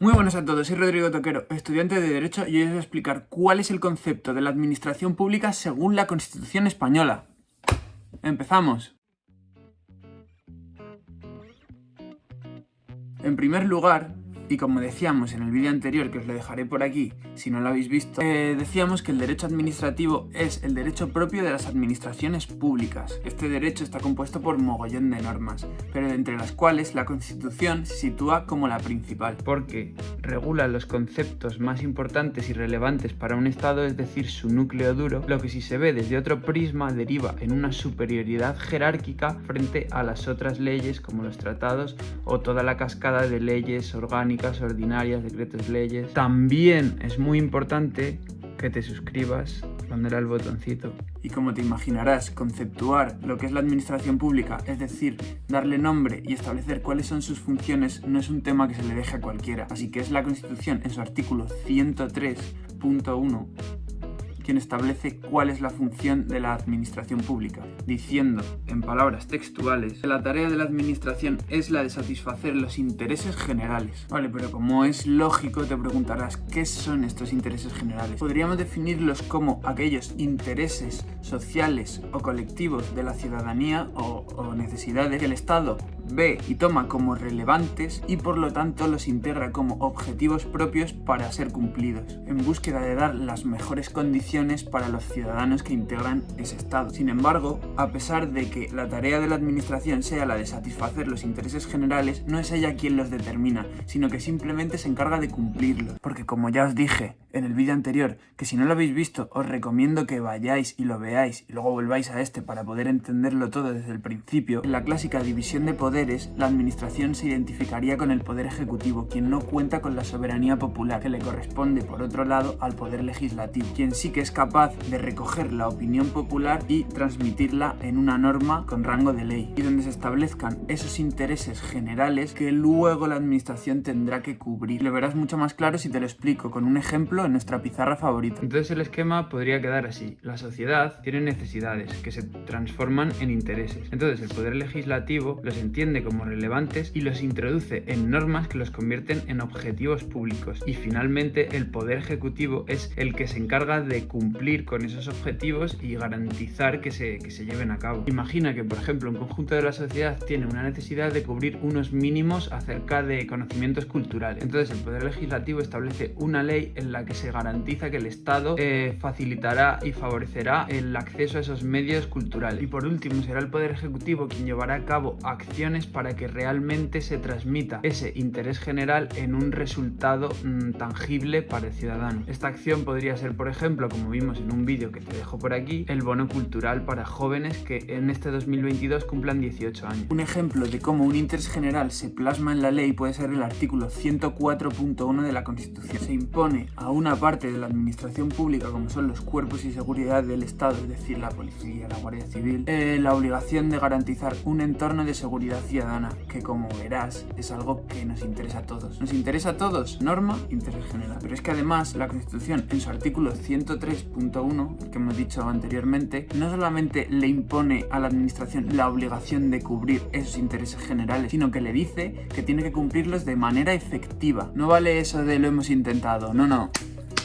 Muy buenas a todos, soy Rodrigo Toquero, estudiante de Derecho, y hoy os voy a explicar cuál es el concepto de la administración pública según la Constitución española. ¡Empezamos! En primer lugar, y como decíamos en el vídeo anterior, que os lo dejaré por aquí si no lo habéis visto, decíamos que el derecho administrativo es el derecho propio de las administraciones públicas. Este derecho está compuesto por mogollón de normas, pero de entre las cuales la Constitución se sitúa como la principal, porque regula los conceptos más importantes y relevantes para un Estado, es decir, su núcleo duro, lo que si se ve desde otro prisma deriva en una superioridad jerárquica frente a las otras leyes como los tratados o toda la cascada de leyes orgánicas, ordinarias, decretos, leyes. También es muy importante que te suscribas, dándole al botoncito. Y como te imaginarás, conceptuar lo que es la administración pública, es decir, darle nombre y establecer cuáles son sus funciones, no es un tema que se le deje a cualquiera. Así que es la Constitución, en su artículo 103.1, quien establece cuál es la función de la administración pública, diciendo, en palabras textuales, que la tarea de la administración es la de satisfacer los intereses generales. Vale, pero como es lógico, te preguntarás, ¿qué son estos intereses generales? Podríamos definirlos como aquellos intereses sociales o colectivos de la ciudadanía o necesidades que el Estado ve y toma como relevantes y por lo tanto los integra como objetivos propios para ser cumplidos, en búsqueda de dar las mejores condiciones para los ciudadanos que integran ese Estado. Sin embargo, a pesar de que la tarea de la administración sea la de satisfacer los intereses generales, no es ella quien los determina, sino que simplemente se encarga de cumplirlos. Porque como ya os dije en el vídeo anterior, que si no lo habéis visto, os recomiendo que vayáis y lo veáis y luego volváis a este para poder entenderlo todo desde el principio. En la clásica división de poderes, la administración se identificaría con el poder ejecutivo, quien no cuenta con la soberanía popular, que le corresponde por otro lado al poder legislativo, quien sí que es capaz de recoger la opinión popular y transmitirla en una norma con rango de ley, y donde se establezcan esos intereses generales que luego la administración tendrá que cubrir. Lo verás mucho más claro si te lo explico con un ejemplo en nuestra pizarra favorita. Entonces el esquema podría quedar así: la sociedad tiene necesidades que se transforman en intereses, entonces el poder legislativo los entiende como relevantes y los introduce en normas que los convierten en objetivos públicos, y finalmente el poder ejecutivo es el que se encarga de cumplir con esos objetivos y garantizar que se lleven a cabo. Imagina que, por ejemplo, un conjunto de la sociedad tiene una necesidad de cubrir unos mínimos acerca de conocimientos culturales. Entonces el poder legislativo establece una ley en la que se garantiza que el Estado facilitará y favorecerá el acceso a esos medios culturales. Y por último será el poder ejecutivo quien llevará a cabo acciones para que realmente se transmita ese interés general en un resultado tangible para el ciudadano. Esta acción podría ser, por ejemplo, como vimos en un vídeo que te dejo por aquí, el bono cultural para jóvenes que en este 2022 cumplan 18 años. Un ejemplo de cómo un interés general se plasma en la ley puede ser el artículo 104.1 de la Constitución. Se impone a una parte de la administración pública, como son los cuerpos y seguridad del Estado, es decir, la policía, la Guardia Civil, la obligación de garantizar un entorno de seguridad ciudadana, que como verás es algo que nos interesa a todos. ¿Nos interesa a todos? Norma, interés general. Pero es que además la Constitución, en su artículo 103.1, que hemos dicho anteriormente, no solamente le impone a la administración la obligación de cubrir esos intereses generales, sino que le dice que tiene que cumplirlos de manera efectiva. No vale eso de lo hemos intentado, no.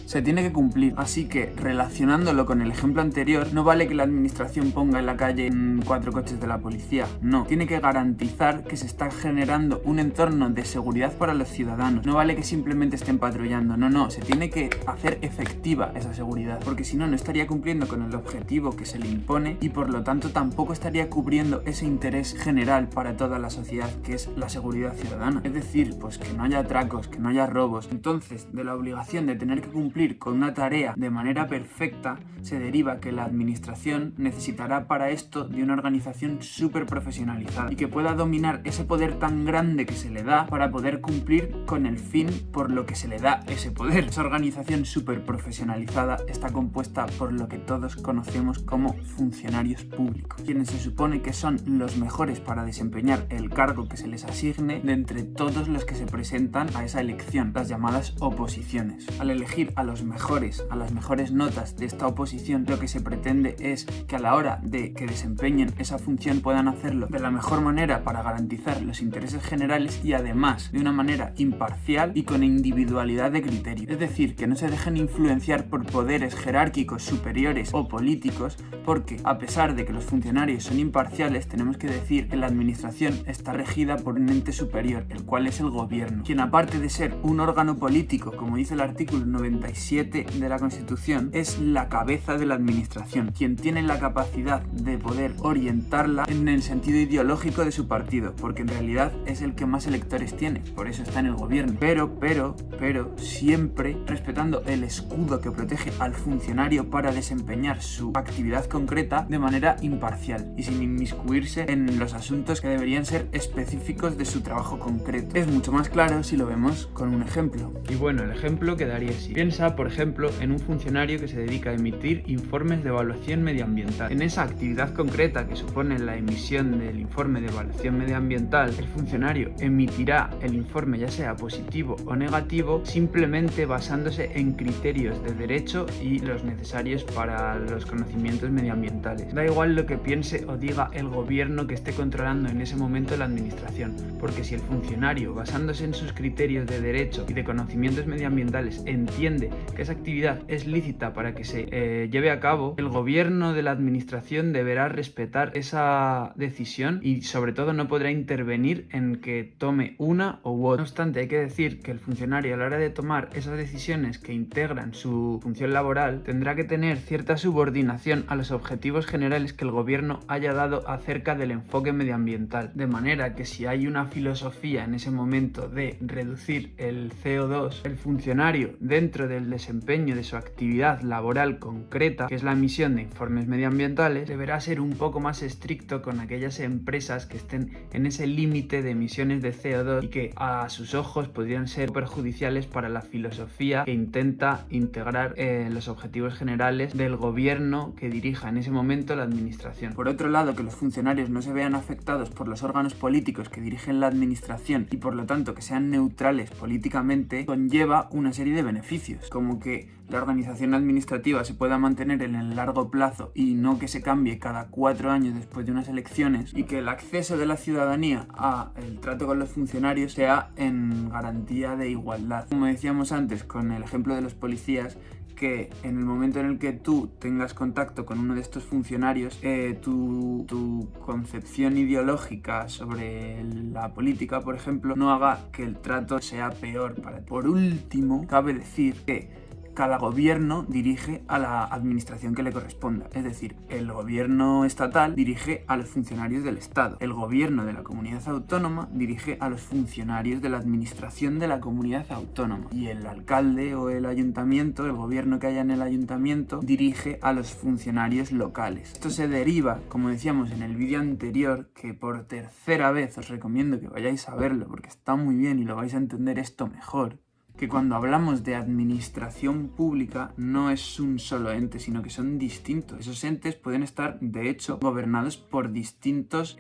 Se tiene que cumplir, así que relacionándolo con el ejemplo anterior, no vale que la administración ponga en la calle 4 coches de la policía, no, tiene que garantizar que se está generando un entorno de seguridad para los ciudadanos, no vale que simplemente estén patrullando, no, se tiene que hacer efectiva esa seguridad, porque si no, no estaría cumpliendo con el objetivo que se le impone y por lo tanto tampoco estaría cubriendo ese interés general para toda la sociedad, que es la seguridad ciudadana, es decir, pues que no haya atracos, que no haya robos. Entonces, de la obligación de tener que cumplir con una tarea de manera perfecta, se deriva que la administración necesitará para esto de una organización súper profesionalizada y que pueda dominar ese poder tan grande que se le da para poder cumplir con el fin por lo que se le da ese poder. Esa organización súper profesionalizada está compuesta por lo que todos conocemos como funcionarios públicos, quienes se supone que son los mejores para desempeñar el cargo que se les asigne de entre todos los que se presentan a esa elección, las llamadas oposiciones. Al elegir a los mejores, a las mejores notas de esta oposición, lo que se pretende es que a la hora de que desempeñen esa función puedan hacerlo de la mejor manera para garantizar los intereses generales y además de una manera imparcial y con individualidad de criterio. Es decir, que no se dejen influenciar por poderes jerárquicos superiores o políticos, porque a pesar de que los funcionarios son imparciales, tenemos que decir que la administración está regida por un ente superior, el cual es el gobierno, quien aparte de ser un órgano político, como dice el artículo 97 de la Constitución, es la cabeza de la administración, quien tiene la capacidad de poder orientarla en el sentido ideológico de su partido, porque en realidad es el que más electores tiene, por eso está en el gobierno. Pero siempre respetando el escudo que protege al funcionario para desempeñar su actividad concreta de manera imparcial y sin inmiscuirse en los asuntos que deberían ser específicos de su trabajo concreto. Es mucho más claro si lo vemos con un ejemplo. Y bueno, el ejemplo quedaría así. Piensa, por ejemplo, en un funcionario que se dedica a emitir informes de evaluación medioambiental. En esa actividad concreta que supone la emisión del informe de evaluación medioambiental, el funcionario emitirá el informe ya sea positivo o negativo simplemente basándose en criterios de derecho y los necesarios para los conocimientos medioambientales. Da igual lo que piense o diga el gobierno que esté controlando en ese momento la administración, porque si el funcionario, basándose en sus criterios de derecho y de conocimientos medioambientales, entiende que esa actividad es lícita para que se lleve a cabo, el gobierno de la administración deberá respetar esa decisión y sobre todo no podrá intervenir en que tome una u otra. No obstante, hay que decir que el funcionario a la hora de tomar esas decisiones que integran su función laboral tendrá que tener cierta subordinación a los objetivos generales que el gobierno haya dado acerca del enfoque medioambiental, de manera que si hay una filosofía en ese momento de reducir el CO2, el funcionario dentro del desempeño de su actividad laboral concreta, que es la emisión de informes medioambientales, deberá ser un poco más estricto con aquellas empresas que estén en ese límite de emisiones de CO2 y que a sus ojos podrían ser perjudiciales para la filosofía que intenta integrar los objetivos generales del gobierno que dirija en ese momento la administración. Por otro lado, que los funcionarios no se vean afectados por los órganos políticos que dirigen la administración y por lo tanto que sean neutrales políticamente, conlleva una serie de beneficios, como que la organización administrativa se pueda mantener en el largo plazo y no que se cambie cada 4 años después de unas elecciones, y que el acceso de la ciudadanía a el trato con los funcionarios sea en garantía de igualdad. Como decíamos antes con el ejemplo de los policías, que en el momento en el que tú tengas contacto con uno de estos funcionarios, tu concepción ideológica sobre la política, por ejemplo, no haga que el trato sea peor para ti. Por último, cabe decir que cada gobierno dirige a la administración que le corresponda. Es decir, el gobierno estatal dirige a los funcionarios del Estado. El gobierno de la comunidad autónoma dirige a los funcionarios de la administración de la comunidad autónoma. Y el alcalde o el ayuntamiento, el gobierno que haya en el ayuntamiento, dirige a los funcionarios locales. Esto se deriva, como decíamos en el vídeo anterior, que por tercera vez os recomiendo que vayáis a verlo porque está muy bien y lo vais a entender esto mejor, que cuando hablamos de administración pública no es un solo ente, sino que son distintos. Esos entes pueden estar, de hecho, gobernados por distintos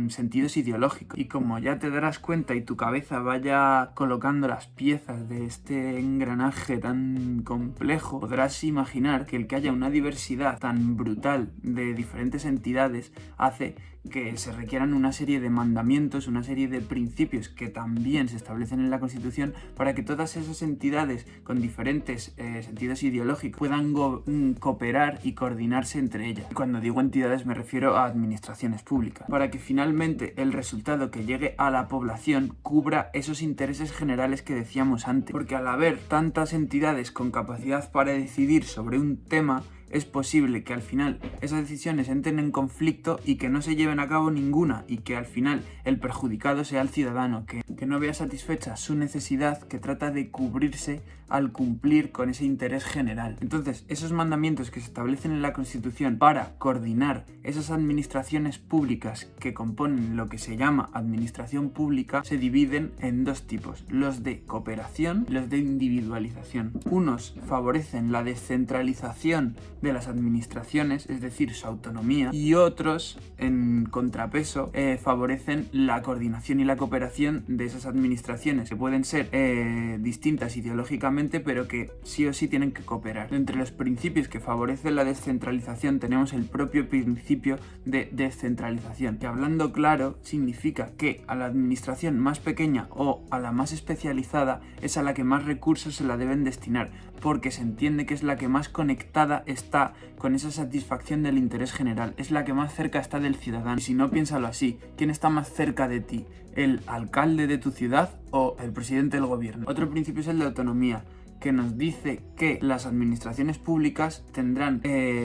sentidos ideológicos. Y como ya te darás cuenta y tu cabeza vaya colocando las piezas de este engranaje tan complejo, podrás imaginar que el que haya una diversidad tan brutal de diferentes entidades hace que se requieran una serie de mandamientos, una serie de principios que también se establecen en la Constitución para que todas esas entidades con diferentes sentidos ideológicos puedan cooperar y coordinarse entre ellas. Y cuando digo entidades me refiero a administraciones públicas, para que finalmente el resultado que llegue a la población cubra esos intereses generales que decíamos antes. Porque al haber tantas entidades con capacidad para decidir sobre un tema, es posible que al final esas decisiones entren en conflicto y que no se lleven a cabo ninguna, y que al final el perjudicado sea el ciudadano, que no vea satisfecha su necesidad, que trata de cubrirse al cumplir con ese interés general. Entonces, esos mandamientos que se establecen en la Constitución para coordinar esas administraciones públicas que componen lo que se llama administración pública se dividen en dos tipos: los de cooperación y los de individualización. Unos favorecen la descentralización de las administraciones, es decir, su autonomía, y otros, en contrapeso, favorecen la coordinación y la cooperación de esas administraciones, que pueden ser distintas ideológicamente, pero que sí o sí tienen que cooperar. Entre los principios que favorecen la descentralización tenemos el propio principio de descentralización, que hablando claro significa que a la administración más pequeña o a la más especializada es a la que más recursos se la deben destinar, porque se entiende que es la que más conectada está con esa satisfacción del interés general, es la que más cerca está del ciudadano. Y si no, piénsalo así, ¿quién está más cerca de ti? ¿El alcalde de tu ciudad o el presidente del gobierno? Otro principio es el de autonomía, que nos dice que las administraciones públicas tendrán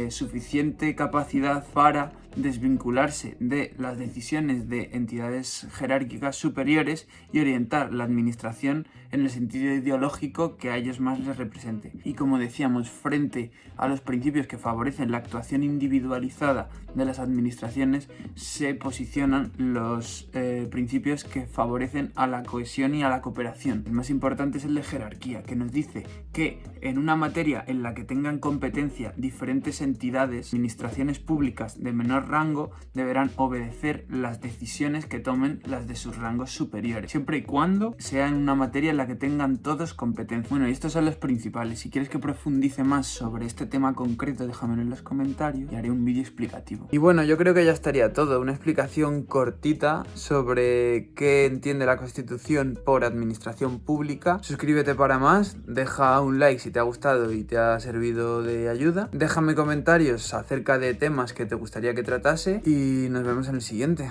suficiente capacidad para desvincularse de las decisiones de entidades jerárquicas superiores y orientar la administración en el sentido ideológico que a ellos más les represente. Y como decíamos, frente a los principios que favorecen la actuación individualizada de las administraciones, se posicionan los principios que favorecen a la cohesión y a la cooperación. El más importante es el de jerarquía, que nos dice que en una materia en la que tengan competencia diferentes entidades, administraciones públicas de menor rango deberán obedecer las decisiones que tomen las de sus rangos superiores, siempre y cuando sea en una materia en la que tengan todos competencia. Bueno, y estos son los principales. Si quieres que profundice más sobre este tema concreto, déjamelo en los comentarios y haré un vídeo explicativo. Y bueno, yo creo que ya estaría todo. Una explicación cortita sobre qué entiende la Constitución por administración pública. Suscríbete para más, deja un like si te ha gustado y te ha servido de ayuda. Déjame comentarios acerca de temas que te gustaría que tratase y nos vemos en el siguiente.